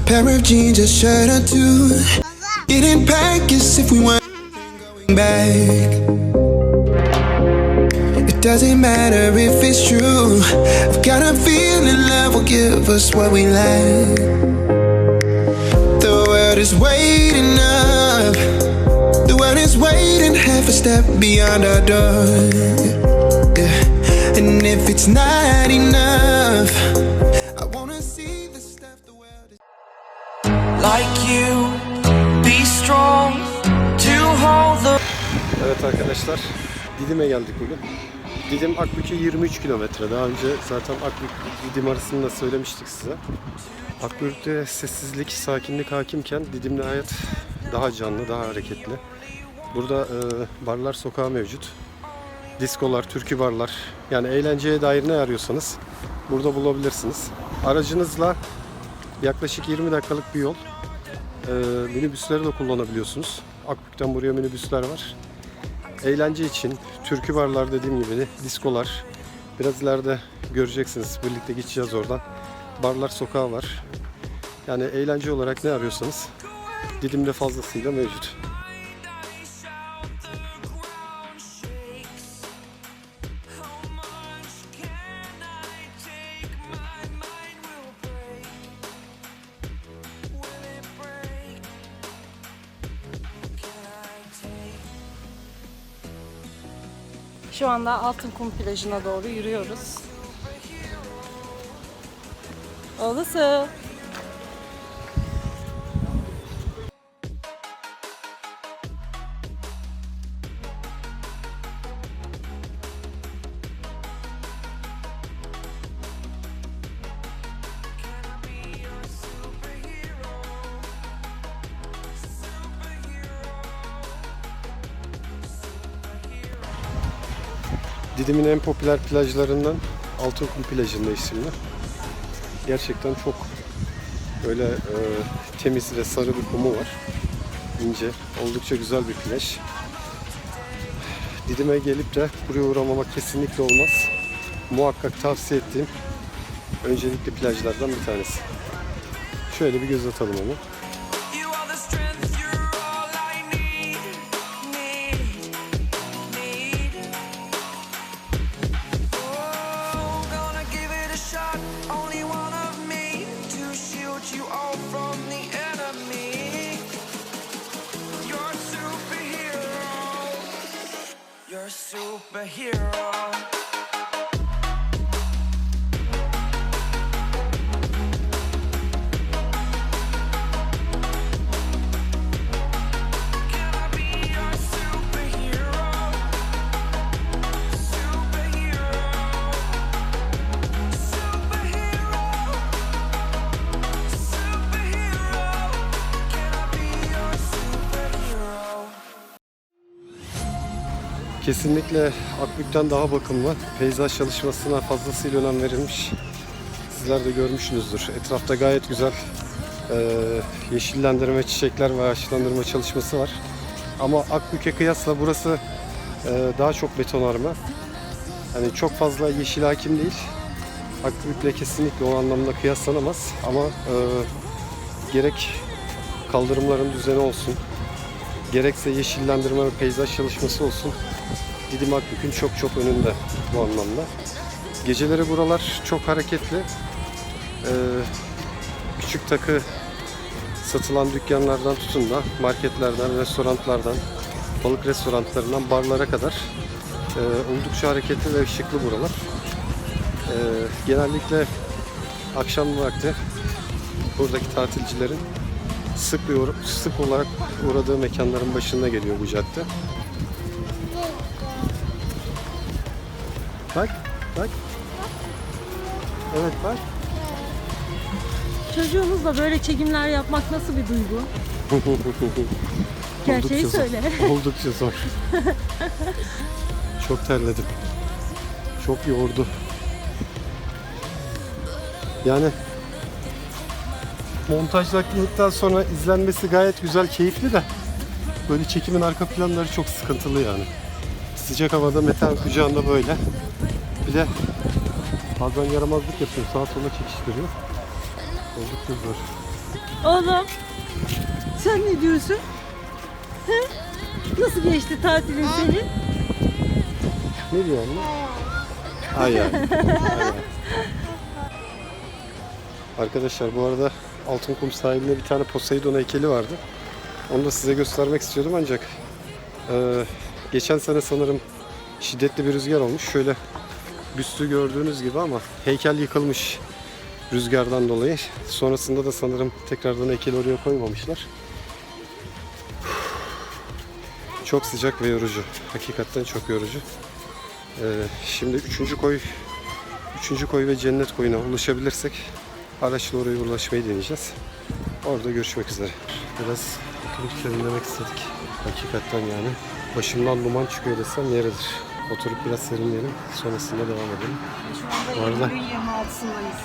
pair of jeans, a shirt or two. Getting back as if we weren't going back. It doesn't matter if it's true. I've got a feeling love will give us what we lack. The world is waiting up. The world is waiting half a step beyond our door. Yeah. And if it's not enough, I wanna see the stuff the world is like you. Be strong to hold the. Evet arkadaşlar, Didim'e geldik bugün. Didim Akbük'e 23 kilometre. Daha önce zaten Akbük Didim arasını da söylemiştik size. Akbük'te sessizlik, sakinlik hakimken Didim'de hayat daha canlı, daha hareketli. Burada barlar sokağı mevcut. Diskolar, türkü barlar, yani eğlenceye dair ne arıyorsanız burada bulabilirsiniz. Aracınızla yaklaşık 20 dakikalık bir yol. Minibüsleri de kullanabiliyorsunuz. Akbük'ten buraya minibüsler var. Eğlence için türkü barlar, dediğim gibi diskolar. Biraz ileride göreceksiniz. Birlikte geçeceğiz oradan. Barlar sokağı var. Yani eğlence olarak ne arıyorsanız Didim'de fazlasıyla mevcut. Şu anda Altınkum plajına doğru yürüyoruz. Olası. Didim'in en popüler plajlarından Altınkum plajındayız şimdi. Gerçekten çok böyle temiz ve sarı bir kumu var. İnce, oldukça güzel bir plaj. Didim'e gelip de buraya uğramamak kesinlikle olmaz. Muhakkak tavsiye ettiğim öncelikli plajlardan bir tanesi. Şöyle bir göz atalım onu. Superhero. Kesinlikle Akbük'ten daha bakımlı. Peyzaj çalışmasına fazlasıyla önem verilmiş. Sizler de görmüşsünüzdür. Etrafta gayet güzel yeşillendirme, çiçekler ve ağaçlandırma çalışması var. Ama Akbük'e kıyasla burası daha çok betonarme. Yani çok fazla yeşil hakim değil. Akbük'le kesinlikle o anlamda kıyaslanamaz. Ama gerek kaldırımların düzeni olsun, gerekse yeşillendirme ve peyzaj çalışması olsun, Didim Akbük'ün çok önünde bu anlamda. Geceleri buralar çok hareketli. Küçük takı satılan dükkanlardan tutun da marketlerden, restoranlardan, balık restoranlarından barlara kadar oldukça hareketli ve ışıklı buralar. Genellikle akşam vakti buradaki tatilcilerin sık olarak uğradığı mekanların başında geliyor bu cadde. Bak. Evet bak. Çocuğunuzla böyle çekimler yapmak nasıl bir duygu? Gerçeği söyle. Oldukça zor. Çok terledim. Çok yordu. Yani montajladıktan sonra izlenmesi gayet güzel, keyifli de böyle çekimin arka planları çok sıkıntılı yani. Sıcak havada metan kucağında böyle. Bir de bazen yaramazlık yapıyor, sağa sola çekiştiriyor. Oldukça zor. Oğlum, sen ne diyorsun? He? Nasıl geçti tatilin senin? Ne diyor anne? Ay ay. Arkadaşlar bu arada Altınkum sahilinde bir tane Poseidon heykeli vardı. Onu da size göstermek istiyordum ancak geçen sene sanırım şiddetli bir rüzgar olmuş. Şöyle büstü gördüğünüz gibi ama heykel yıkılmış rüzgardan dolayı. Sonrasında da sanırım tekrardan heykeli oraya koymamışlar. Çok sıcak ve yorucu. Hakikaten çok yorucu. Şimdi 3. koy ve cennet koyuna ulaşabilirsek araçla oraya ulaşmayı deneyeceğiz. Orada görüşmek üzere. Biraz oturup serinlemek istedik. Hakikaten yani başımdan duman çıkıyor desem yeridir. Oturup biraz serinleyelim. Sonrasında devam edelim. Şu Bu anda arada- Eylül'ün 26'sındayız.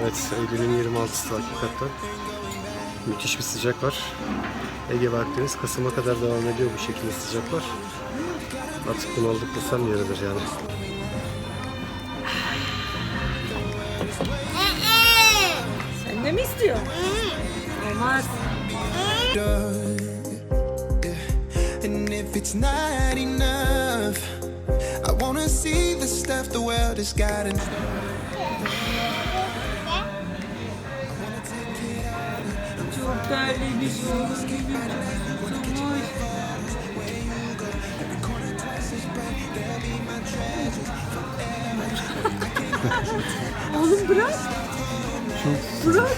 Evet, Eylül'ün 26'sı hakikaten. Müthiş bir sıcak var. Ege ve Akdeniz Kasım'a kadar devam ediyor bu şekilde sıcaklar. Artık bunaldık desem yeridir yani. Sen de mi istiyorsun? Olmaz. And if it's not enough, I wanna see the stuff the world has got in Çok terlemiş oğlum gibi. Oğlum bırak. Bırak.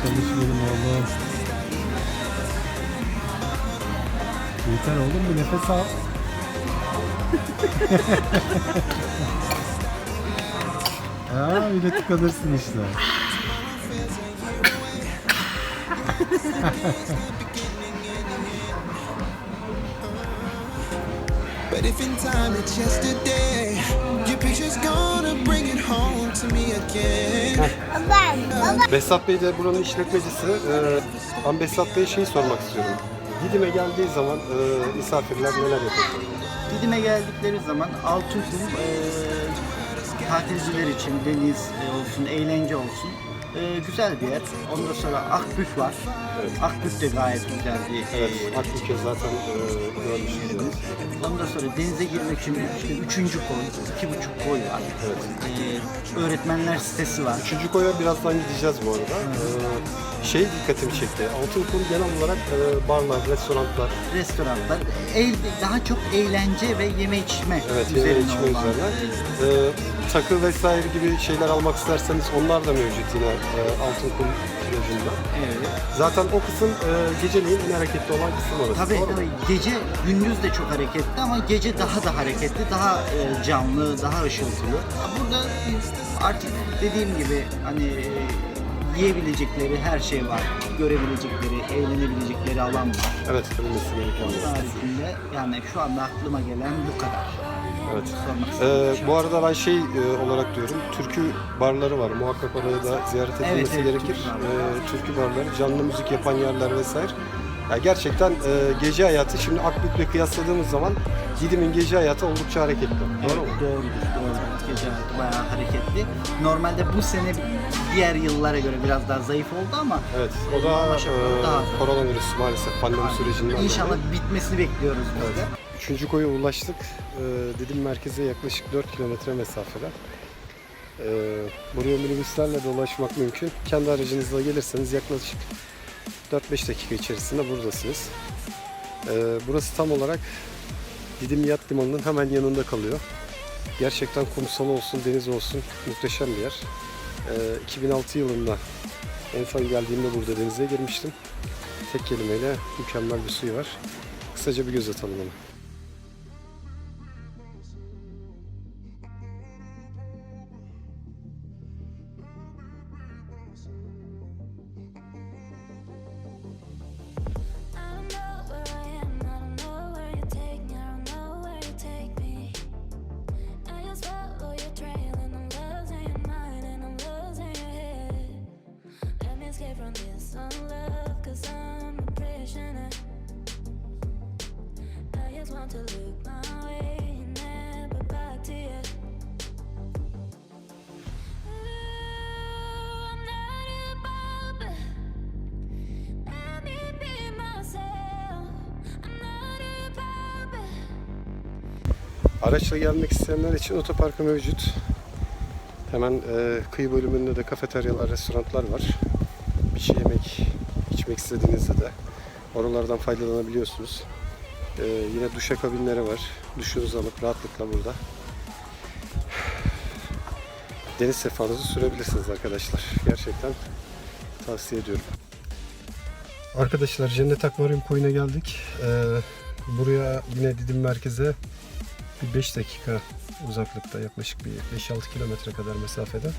Çalışmadım oğlum. Yeter oğlum bir nefes al. Öyle tıkanırsın işte. But if in time it's yesterday, your picture's gonna bring it home to me again. Behzat Bey de buranın işletmecisi. Ben Behzat Bey'e şeyi sormak istiyorum. Didim'e geldiği zaman misafirler neler yapıyor? Didim'e geldikleri zaman Altınkum tatilciler için deniz olsun, eğlence olsun güzel bir yer. Ondan sonra Akbük var. Evet. Akbük de gayet güzel bir Evet, Akbük'e zaten görmüşsünüz. Ondan sonra denize girmek için işte 3. koy, 2,5 koy var. Evet. Öğretmenler sitesi var. 3. koya birazdan gideceğiz bu arada. Şey dikkatimi çekti. Altınkum genel olarak barlar, restoranlar, Restoranlar, daha çok eğlence ve yeme içme evet, yeme üzerine içme olan. üzerine. Takı vesaire gibi şeyler almak isterseniz onlar da mevcut yine Altınkum plajında. Evet. Zaten o kısım geceleyin en hareketli olan kısım orası. Tabii doğru mu? tabii gündüz de çok hareketli ama gece daha da hareketli, daha canlı, daha ışıltılı. Burada artık dediğim gibi hani yiyebilecekleri her şey var, görebilecekleri, eğlenebilecekleri alan var. Evet, bilmesi gereken bir Onun yer. haricinde yani şu anda aklıma gelen bu kadar. Evet. Sormak istediğim şey. Bu arada ben şey olarak diyorum, türkü barları var. Muhakkak oraya da ziyaret edilmesi evet, gerekir. türkü barları. Türkü barları, canlı müzik yapan yerler vesaire. Ya gerçekten gece hayatı, şimdi Akbük'le kıyasladığımız zaman Didim'in gece hayatı oldukça hareketli. Evet, Doğru mu? doğrudur. Gece hayatı bayağı hareketli. Normalde bu sene diğer yıllara göre biraz daha zayıf oldu ama Evet, o da daha koronavirüs maalesef pandemi sürecinden İnşallah dolayı. bitmesini bekliyoruz biz de. 3. koya ulaştık. Didim merkeze yaklaşık 4 kilometre mesafede. Buraya minibüslerle de ulaşmak mümkün. Kendi aracınızla gelirseniz yaklaşık 4-5 dakika içerisinde buradasınız. Burası tam olarak Didim Yat Limanı'nın hemen yanında kalıyor. Gerçekten kumsal olsun, deniz olsun muhteşem bir yer. 2006 yılında en son geldiğimde burada denize girmiştim. Tek kelimeyle mükemmel bir suyu var. Kısaca bir göz atalım ona. always want to look my way, never back to you. I'm not above it. Let me be myself. I'm not above it. Araçla gelmek isteyenler için otoparkı mevcut. Hemen kıyı bölümünde de kafeteryalar, restoranlar var. Bir şey yemek, içmek istediğinizde de oralardan faydalanabiliyorsunuz. Yine duşakabinleri var. Duşunuzu alıp rahatlıkla burada deniz sefanızı sürebilirsiniz arkadaşlar. Gerçekten tavsiye ediyorum. Arkadaşlar Cennet Akvaryum Koyu'na geldik. Buraya yine Didim merkeze bir 5 dakika uzaklıkta, yaklaşık bir 5-6 kilometre kadar mesafede.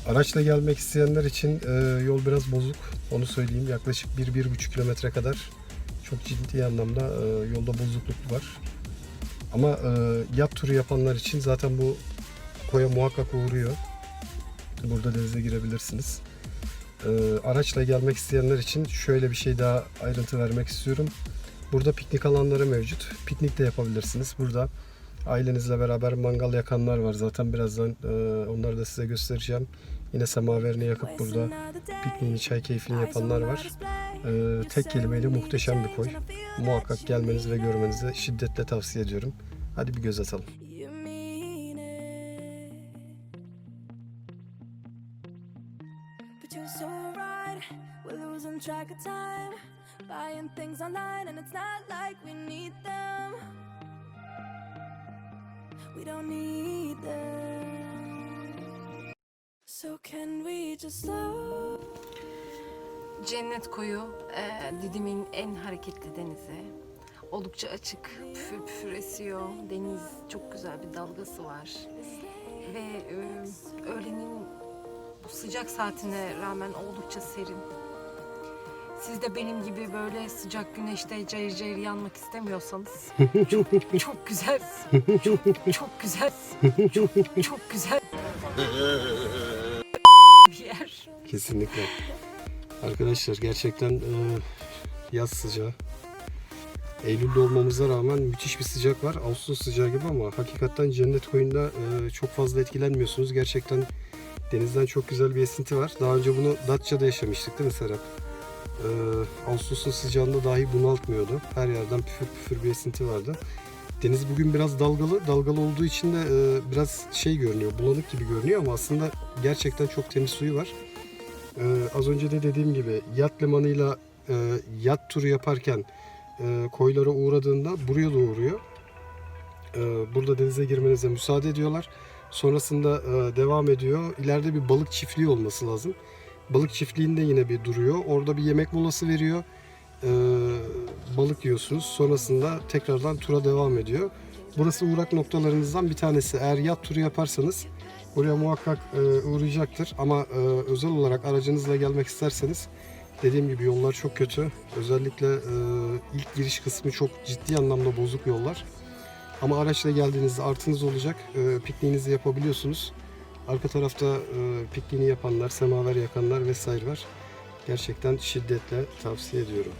Araçla gelmek isteyenler için yol biraz bozuk, onu söyleyeyim. Yaklaşık 1-1,5 kilometre kadar çok ciddi anlamda yolda bozukluk var. Ama yat turu yapanlar için zaten bu koya muhakkak uğruyor. Burada denize girebilirsiniz. Araçla gelmek isteyenler için şöyle bir şey daha ayrıntı vermek istiyorum. Burada piknik alanları mevcut. Piknik de yapabilirsiniz. Burada ailenizle beraber mangal yakanlar var. Zaten birazdan onları da size göstereceğim. Yine semaverini yakıp burada pikniğini, çay keyfini yapanlar var. Tek kelimeyle muhteşem bir koy. Muhakkak gelmenizi ve görmenizi şiddetle tavsiye ediyorum. Hadi bir göz atalım. You mean it, but you're so right. We're losing track of time, buying things online, and it's not like we need them. We don't need them. So can we just slow? Cennet Koyu, Didim'in en hareketli denizi. Oldukça açık, püfür püfür esiyor. Deniz çok güzel bir dalgası var. Ve öğlenin bu sıcak saatine rağmen oldukça serin. Siz de benim gibi böyle sıcak güneşte cayır cayır yanmak istemiyorsanız çok güzel, çok güzel, çok güzel bir yer. Kesinlikle. Arkadaşlar gerçekten yaz sıcağı. Eylül'de olmamıza rağmen müthiş bir sıcak var. Ağustos sıcağı gibi ama hakikaten Cennet Koyu'nda çok fazla etkilenmiyorsunuz. Gerçekten denizden çok güzel bir esinti var. Daha önce bunu Datça'da yaşamıştık değil mi Serap? Ağustos'un sıcağında dahi bunaltmıyordu. Her yerden püfür püfür bir esinti vardı. Deniz bugün biraz dalgalı. Dalgalı olduğu için de biraz şey görünüyor, bulanık gibi görünüyor ama aslında gerçekten çok temiz suyu var. Az önce de dediğim gibi yat limanıyla yat turu yaparken koylara uğradığında buraya da uğruyor. Burada denize girmenize müsaade ediyorlar. Sonrasında devam ediyor. İleride bir balık çiftliği olması lazım. Balık çiftliğinde yine bir duruyor. Orada bir yemek molası veriyor. Balık yiyorsunuz. Sonrasında tekrardan tura devam ediyor. Burası uğrak noktalarınızdan bir tanesi. Eğer yat turu yaparsanız buraya muhakkak uğrayacaktır. Ama özel olarak aracınızla gelmek isterseniz dediğim gibi yollar çok kötü. Özellikle ilk giriş kısmı çok ciddi anlamda bozuk yollar. Ama araçla geldiğinizde artınız olacak. Pikniğinizi yapabiliyorsunuz. Arka tarafta pikniğini yapanlar, semaver yakanlar vesaire var. Gerçekten şiddetle tavsiye ediyorum.